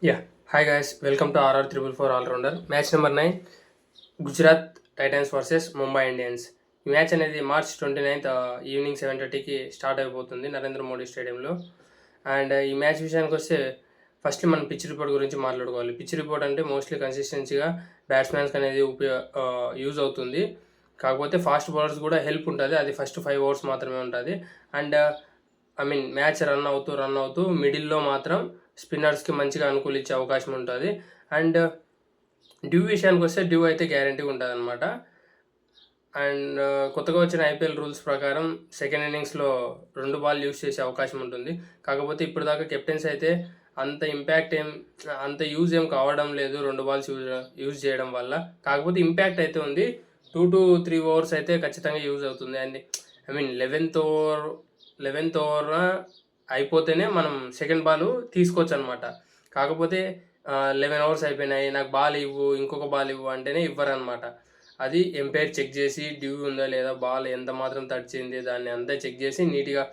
Yeah. Hi guys, welcome to RR 444 All Rounder. Match number 9 Gujarat Titans versus Mumbai Indians. ఈ match అనేది March 29th evening 7:30కి start అయిపోతుంది నరేంద్ర మోడీ స్టేడియంలో. And ఈ match విషయానికి వస్తే ఫస్ట్ మనం పిచ్ రిపోర్ట్ గురించి మాట్లాడుకోవాలి. పిచ్ రిపోర్ట్ అంటే మోస్ట్లీ కన్సిస్టెన్సీగా బ్యాట్స్మెన్స్కి అనేది యూజ్ అవుతుంది. కాకపోతే ఫాస్ట్ బౌలర్స్ కూడా హెల్ప్ ఉంటుంది. అది ఫస్ట్ 5 overs మాత్రమే ఉంటుంది. అండ్ మ్యాచ్ రన్ అవుతూ మిడిల్లో మాత్రం స్పిన్నర్స్కి మంచిగా అనుకూలించే అవకాశం ఉంటుంది. అండ్ డ్యూ విషయానికి వస్తే డ్యూ అయితే గ్యారంటీ ఉంటుంది అనమాట. అండ్ కొత్తగా వచ్చిన ఐపీఎల్ రూల్స్ ప్రకారం సెకండ్ ఇన్నింగ్స్లో 2 బాల్ యూజ్ చేసే అవకాశం ఉంటుంది. కాకపోతే ఇప్పుడు దాకా కెప్టెన్స్ అయితే అంత యూజ్ ఏం కావడం లేదు 2 balls యూజ్ చేయడం వల్ల. కాకపోతే ఇంపాక్ట్ అయితే ఉంది. 2 to 3 overs అయితే ఖచ్చితంగా యూజ్ అవుతుంది. అండ్ 11th ఓవర్ అయిపోతేనే మనం సెకండ్ బాల్ తీసుకోవచ్చు అనమాట. కాకపోతే 11 overs అయిపోయినాయి, నాకు బాల్ ఇవ్వు, ఇంకొక బాల్ ఇవ్వు అంటేనే ఇవ్వరనమాట. అది ఎంపైర్ చెక్ చేసి డ్యూ ఉందా లేదా, బాల్ ఎంత మాత్రం తడిచింది, దాన్ని అంతా చెక్ చేసి నీట్గా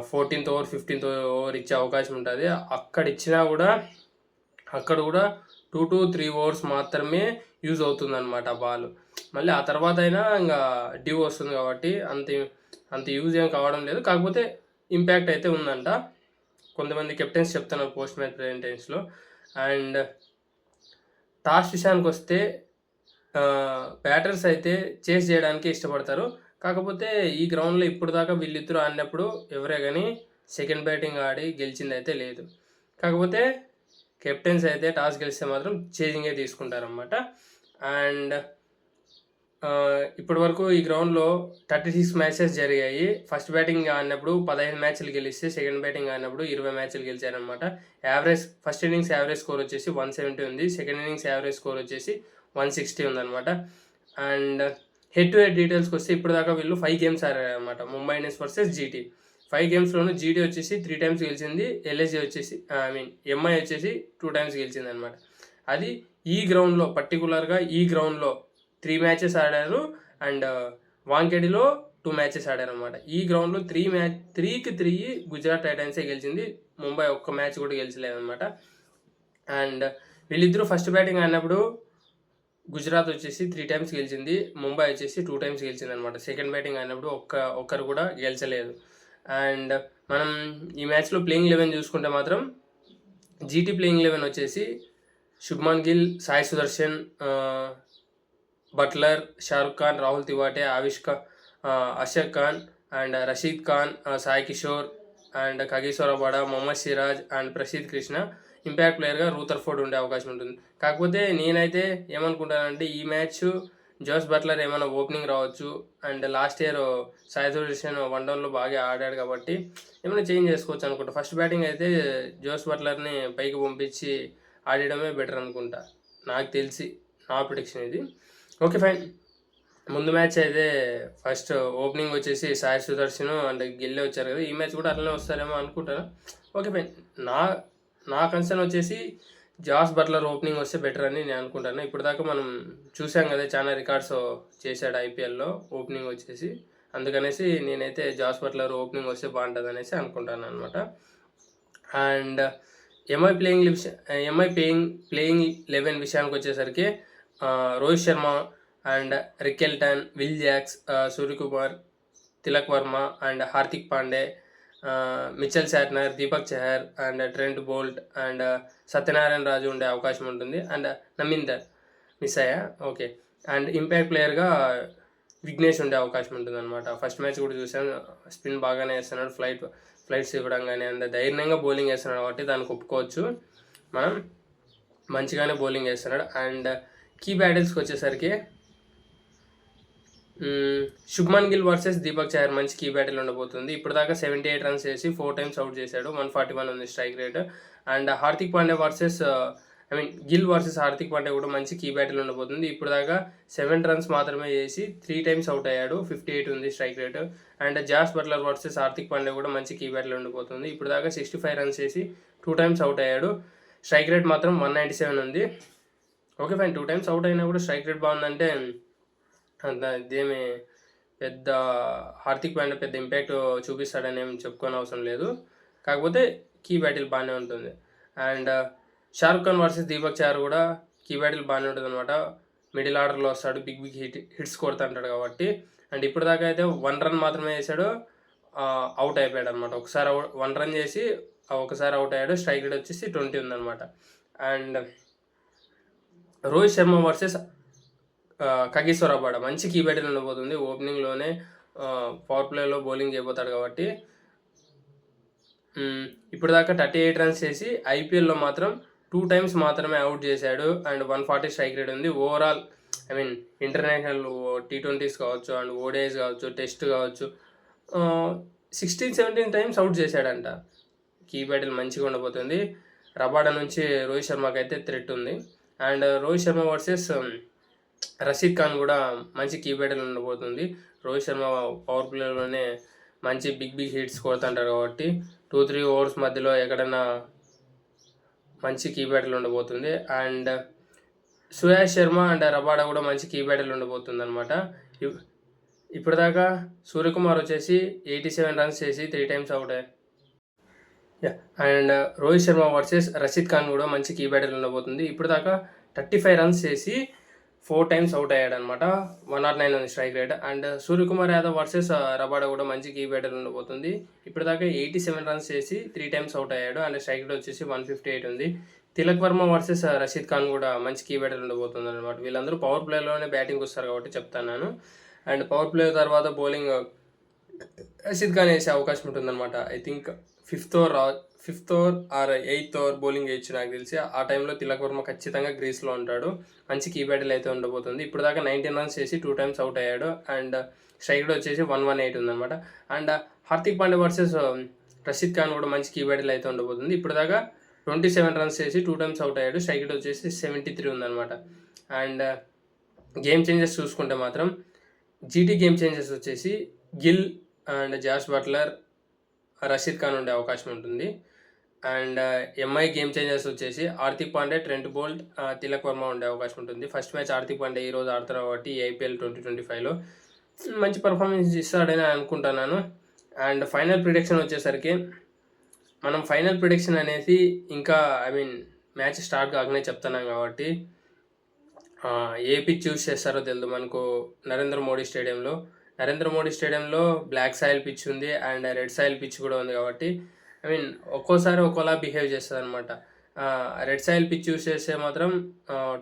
14th ఓవర్ 15th ఓవర్ ఇచ్చే అవకాశం ఉంటుంది. అక్కడ కూడా 2 to 3 overs మాత్రమే యూజ్ అవుతుంది అనమాట బాల్. మళ్ళీ ఆ తర్వాత అయినా ఇంకా డ్యూ వస్తుంది కాబట్టి అంత యూజ్ ఏం కావడం లేదు. కాకపోతే ఇంపాక్ట్ అయితే ఉందంట, కొంతమంది కెప్టెన్స్ చెప్తున్నారు పోస్ట్ మ్యాచ్ ప్రెజెంటేషన్స్లో. అండ్ టాస్ విషయానికి వస్తే బ్యాటర్స్ అయితే చేస్ చేయడానికి ఇష్టపడతారు. కాకపోతే ఈ గ్రౌండ్లో ఇప్పుడు దాకా వీళ్ళిద్దరూ ఆడినప్పుడు ఎవరే కానీ సెకండ్ బ్యాటింగ్ ఆడి గెలిచింది అయితే లేదు. కాకపోతే కెప్టెన్స్ అయితే టాస్ గెలిస్తే మాత్రం చేజింగే తీసుకుంటారన్నమాట. అండ్ ఇప్పటి వరకు ఈ గ్రౌండ్లో 36 మ్యాచెస్ జరిగాయి. ఫస్ట్ బ్యాటింగ్ ఆడినప్పుడు 15 మ్యాచ్లు గెలిస్తే సెకండ్ బ్యాటింగ్ ఆడినప్పుడు 20 మ్యాచ్లు గెలిచారనమాట. ఫస్ట్ ఇన్నింగ్స్ యావరేజ్ స్కోర్ వచ్చేసి 170 ఉంది. సెకండ్ ఇన్నింగ్స్ యావరేజ్ స్కోర్ వచ్చేసి 160 ఉందన్నమాట. అండ్ హెడ్ టు హెడ్ డీటెయిల్స్కి వస్తే ఇప్పుడు దాకా వీళ్ళు 5 games ఆడారనమాట. Mumbai Indians versus GT. 5 gamesలోనూ జీటీ వచ్చేసి 3 times గెలిచింది. ఎల్ఎస్జీ వచ్చేసి ఎంఐ వచ్చేసి 2 times గెలిచింది అనమాట. అది ఈ గ్రౌండ్లో పర్టికులర్గా ఈ గ్రౌండ్లో 3 matches ఆడారు. అండ్ వాంకేడిలో 2 matches ఆడారు అనమాట. ఈ గ్రౌండ్లో 3కి 3 గుజరాత్ టైటన్సే గెలిచింది. ముంబై ఒక్క మ్యాచ్ కూడా గెలిచలేదన్నమాట. అండ్ వీళ్ళిద్దరూ ఫస్ట్ బ్యాటింగ్ ఆడినప్పుడు గుజరాత్ వచ్చేసి 3 times గెలిచింది, ముంబై వచ్చేసి 2 times గెలిచింది అనమాట. సెకండ్ బ్యాటింగ్ ఆడినప్పుడు ఒక్కరు కూడా గెలిచలేదు. అండ్ మనం ఈ మ్యాచ్లో ప్లేయింగ్ 11 చూసుకుంటే మాత్రం జీటీ ప్లేయింగ్ 11 వచ్చేసి శుభ్మన్ గిల్, సాయి సుదర్శన్, బట్లర్, షారుఖ్ ఖాన్, రాహుల్ తివాటే, అషర్ Khan and Rashid Khan, Sai Kishore and Kagiso Rabada, Mohammed Siraj and Prasidh Krishna. Impact ప్లేయర్గా రూథర్ఫోర్డ్ ఉండే అవకాశం ఉంటుంది. కాకపోతే నేనైతే ఏమనుకుంటానంటే ఈ మ్యాచ్ జోస్ బట్లర్ ఏమైనా ఓపెనింగ్ రావచ్చు. And last year Sai Sudharsan 1 downలో బాగా ఆడాడు కాబట్టి ఏమైనా చేంజ్ చేసుకోవచ్చు అనుకుంటా. ఫస్ట్ బ్యాటింగ్ అయితే జోస్ బట్లర్ని పైకి పంపించి ఆడడమే బెటర్ అనుకుంటా, నాకు తెలిసి నా ప్రిడిక్షన్ ఇది. Okay fine. ముందు మ్యాచ్ అయితే ఫస్ట్ ఓపెనింగ్ వచ్చేసి సాయి సుదర్శన్ అండ్ గిల్లే వచ్చారు కదా, ఈ మ్యాచ్ కూడా అట్లనే వస్తారేమో అనుకుంటాను. Okay fine. నా కన్సర్న్ వచ్చేసి జాస్ బట్లర్ ఓపెనింగ్ వస్తే బెటర్ అని నేను అనుకుంటాను. ఇప్పుడు దాకా మనం చూసాం కదా, చాలా రికార్డ్స్ చేశాడు ఐపీఎల్లో ఓపెనింగ్ వచ్చేసి. అందుకనేసి నేనైతే జాస్ బట్లర్ ఓపెనింగ్ వస్తే బాగుంటుంది అనేసి అనుకుంటాను అనమాట. అండ్ ఎంఐ ప్లేయింగ్ 11 విషయానికి వచ్చేసరికి Rohit Sharma and Rickelton, Will Jacks, Suryakumar, Tilak Varma and Hardik Pandya, Mitchell Santner, Deepak Chahar and Trent Boult and Satyanarayana Raju ఉండే అవకాశం ఉంటుంది. అండ్ నమిందర్ మిస్ అయ్యా, ఓకే. అండ్ ఇంపాక్ట్ ప్లేయర్గా విఘ్నేష్ ఉండే అవకాశం ఉంటుంది అనమాట. ఫస్ట్ మ్యాచ్ కూడా చూసాను, స్పిన్ బాగానే వేస్తున్నాడు, ఫ్లైట్స్ ఇవ్వడం కానీ అండ్ ధైర్యంగా బౌలింగ్ వేస్తున్నాడు కాబట్టి దానికి ఒప్పుకోవచ్చు. మనం మంచిగానే బౌలింగ్ వేస్తున్నాడు. అండ్ కీ బ్యాటిల్స్కి వచ్చేసరికి శుభ్మన్ గిల్ వర్సెస్ దీపక్ చహర్ మంచి కీ బ్యాటిల్ ఉండబోతుంది. ఇప్పుడు దాకా 78 runs చేసి 4 times అవుట్ చేశాడు, 141 ఉంది strike rate. And Hardik Pandey Gill versus Hardik Pandey కూడా మంచి కీ బ్యాటిల్ ఉండబోతుంది. ఇప్పుడు దాకా 7 runs మాత్రమే చేసి 3 times అవుట్ అయ్యాడు, 58 ఉంది strike rate. And Jos Buttler versus Hardik Pandey కూడా మంచి కీ బ్యాటిల్ ఉండబోతుంది. ఇప్పుడు దాకా 65 runs చేసి 2 times అవుట్ అయ్యాడు, స్ట్రైక్ రేట్ మాత్రం 197 ఉంది. Okay fine. 2 times అవుట్ అయినా కూడా స్ట్రైక్ రేట్ బాగుందంటే అంత ఇదేమి పెద్ద హార్దిక్ పాండే పెద్ద ఇంపాక్ట్ చూపిస్తాడని ఏం చెప్పుకోని అవసరం లేదు. కాకపోతే కీ బ్యాటిల్ బాగానే ఉంటుంది. అండ్ షారుఖ్ ఖాన్ వర్సెస్ దీపక్ చార్ కూడా కీ బ్యాటిల్ బాగానే ఉంటుంది అనమాట. మిడిల్ ఆర్డర్లో వస్తాడు, బిగ్ హిట్స్ కొడుతుంటాడు కాబట్టి. అండ్ ఇప్పుడు దాకా అయితే 1 రన్ మాత్రమే వేసాడు, అవుట్ అయిపోయాడు అనమాట. ఒకసారి 1 రన్ చేసి ఒకసారి అవుట్ అయ్యాడు. స్ట్రైక్ రేట్ వచ్చేసి 20 ఉందన్నమాట. And Rohit Sharma versus Kagiso Rabada మంచి కీ బ్యాటిల్ ఉండబోతుంది. ఓపెనింగ్లోనే పవర్ ప్లేలో బౌలింగ్ చేయబోతాడు కాబట్టి. ఇప్పుడు దాకా 38 రన్స్ చేసి ఐపీఎల్లో మాత్రం 2 టైమ్స్ మాత్రమే అవుట్ చేశాడు. అండ్ 140 స్ట్రైక్ రేట్ ఉంది. ఓవరాల్ ఇంటర్నేషనల్ T20s కావచ్చు, అండ్ ఓడిఐస్ కావచ్చు, టెస్ట్ కావచ్చు, 16-17 టైమ్స్ అవుట్ చేశాడంట. కీ బ్యాటిల్ మంచిగా ఉండబోతుంది. రబాడా నుంచి రోహిత్ శర్మకి అయితే థ్రెట్ ఉంది. అండ్ రోహిత్ శర్మ వర్సెస్ రషీద్ ఖాన్ కూడా మంచి కీ బ్యాటిల్ ఉండబోతుంది. రోహిత్ శర్మ పవర్ ప్లేలోనే మంచి బిగ్ హిట్స్ కొడుతుంటారు కాబట్టి 2-3 ఓవర్స్ మధ్యలో ఎక్కడైనా మంచి కీ బ్యాటిల్ ఉండబోతుంది. And Suyash Sharma and Rabada కూడా మంచి కీ బ్యాటిల్ ఉండబోతుంది అనమాట. ఇప్పటిదాకా సూర్యకుమార్ వచ్చేసి 87 రన్స్ చేసి 3 టైమ్స్ అవుట్ అయ్యాయి. అండ్ రోహిత్ శర్మ వర్సెస్ రషీద్ ఖాన్ కూడా మంచి కీ బ్యాటిల్ ఉండబోతుంది. ఇప్పటిదాకా 35 రన్స్ చేసి 4 టైమ్స్ అవుట్ అయ్యాడు అనమాట. 109 ఉంది strike rate. And Suryakumar Yadav versus Rabada కూడా మంచి కీ బ్యాటిల్ ఉండబోతుంది. ఇప్పటిదాకా 87 రన్స్ చేసి 3 టైమ్స్ అవుట్ అయ్యాడు. అండ్ స్ట్రైక్ రేట్ వచ్చేసి 158 ఉంది. తిలక్ వర్మ వర్సెస్ రషీద్ ఖాన్ కూడా మంచి కీ బ్యాటిల్ ఉండబోతుంది అనమాట. వీళ్ళందరూ పవర్ ప్లేలోనే బ్యాటింగ్ వస్తారు కాబట్టి చెప్తాను. అండ్ పవర్ ప్లే తర్వాత బౌలింగ్ రషీద్ ఖాన్ వేసే అవకాశం ఉంటుందన్నమాట. I think 5th over or 8th over bowling వేయచ్చు నాకు తెలిసి. ఆ టైంలో తిలక్ వర్మ ఖచ్చితంగా గ్రీస్లో ఉంటాడు. మంచి కీ బ్యాటిల్ అయితే ఉండబోతుంది. ఇప్పుడు దాకా 19 రన్స్ చేసి 2 టైమ్స్ అవుట్ అయ్యాడు. అండ్ స్ట్రైక్ రేట్ వచ్చేసి 118 ఉందన్నమాట. అండ్ హార్దిక్ పాండ్యా వర్సెస్ రషీద్ ఖాన్ కూడా మంచి కీ బ్యాటిల్ అయితే ఉండబోతుంది. ఇప్పుడు దాకా 27 రన్స్ చేసి 2 టైమ్స్ అవుట్ అయ్యాడు. స్ట్రైక్ రేట్ వచ్చేసి 73 ఉందన్నమాట. అండ్ గేమ్ చేంజెస్ చూసుకుంటే మాత్రం జీటీ గేమ్ చేంజెస్ వచ్చేసి Gill and Jos Buttler, Rashid Khan ఉండే అవకాశం ఉంటుంది. అండ్ ఎంఐ గేమ్ చేంజర్స్ వచ్చేసి హార్దిక్ పాండ్యా, ట్రెంట్ బోల్ట్, తిలక్ వర్మ ఉండే అవకాశం ఉంటుంది. ఫస్ట్ మ్యాచ్ హార్దిక్ పాండ్యా ఈరోజు ఆడుతున్నారు కాబట్టి ఐపీఎల్ 2025లో మంచి పర్ఫార్మెన్స్ ఇస్తాడని అనుకుంటున్నాను. అండ్ ఫైనల్ ప్రిడిక్షన్ వచ్చేసరికి మనం ఫైనల్ ప్రిడిక్షన్ అనేది ఇంకా మ్యాచ్ స్టార్ట్ కాకనే చెప్తున్నాం కాబట్టి ఏ పిచ్ చూస్ చేస్తారో తెలియదు మనకు. నరేంద్ర మోడీ స్టేడియంలో బ్లాక్ సాయిల్ పిచ్ ఉంది అండ్ రెడ్ సాయిల్ పిచ్ కూడా ఉంది కాబట్టి ఒక్కోసారి ఒక్కోలా బిహేవ్ చేస్తుంది అనమాట. రెడ్ సాయిల్ పిచ్ యూస్ చేస్తే మాత్రం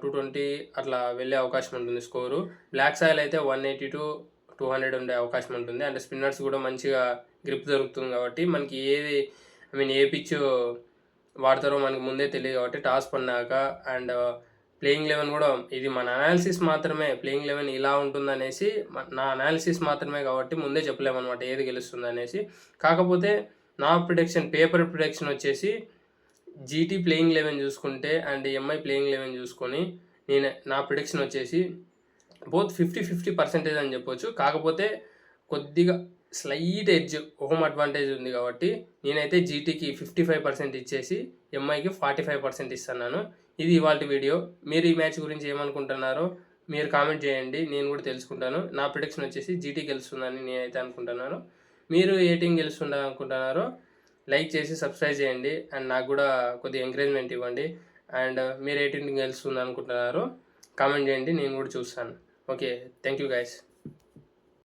220 అట్లా వెళ్ళే అవకాశం ఉంటుంది స్కోరు. బ్లాక్ సాయిల్ అయితే 180-200 ఉండే అవకాశం ఉంటుంది. అండ్ స్పిన్నర్స్ కూడా మంచిగా గ్రిప్ దొరుకుతుంది కాబట్టి మనకి ఏ పిచ్ వాడతారో మనకి ముందే తెలియదు కాబట్టి టాస్ పడినాక అండ్ ప్లేయింగ్ 11 కూడా ఇది మన అనాలిసిస్ మాత్రమే. ప్లేయింగ్ 11 ఇలా ఉంటుందనేసి నా అనాలిసిస్ మాత్రమే కాబట్టి ముందే చెప్పలేమన్నమాట ఏది గెలుస్తుంది అనేసి. కాకపోతే నా పేపర్ ప్రిడిక్షన్ వచ్చేసి జీటీ ప్లేయింగ్ 11 చూసుకుంటే అండ్ ఎంఐ ప్లేయింగ్ 11 చూసుకొని నా ప్రిడిక్షన్ వచ్చేసి బోత్ 50-50% అని చెప్పొచ్చు. కాకపోతే కొద్దిగా స్లైట్ ఎడ్జ్ హోమ్ అడ్వాంటేజ్ ఉంది కాబట్టి నేనైతే జీటీకి 55% ఇచ్చేసి ఎంఐకి 45% ఇస్తున్నాను. ఇది ఇవాళ వీడియో. మీరు ఈ మ్యాచ్ గురించి ఏమనుకుంటున్నారో మీరు కామెంట్ చేయండి, నేను కూడా తెలుసుకుంటాను. నా ప్రిడిక్షన్ వచ్చేసి జీటీ గెలుస్తుందని నేనైతే అనుకుంటున్నాను. మీరు ఏ టీం గెలుస్తుందని అనుకుంటున్నారో లైక్ చేసి సబ్స్క్రైబ్ చేయండి అండ్ నాకు కూడా కొద్దిగా ఎంకరేజ్మెంట్ ఇవ్వండి. అండ్ మీరు ఏ టీం గెలుస్తుంది అనుకుంటున్నారో కామెంట్ చేయండి, నేను కూడా చూస్తాను. Okay, thank you guys.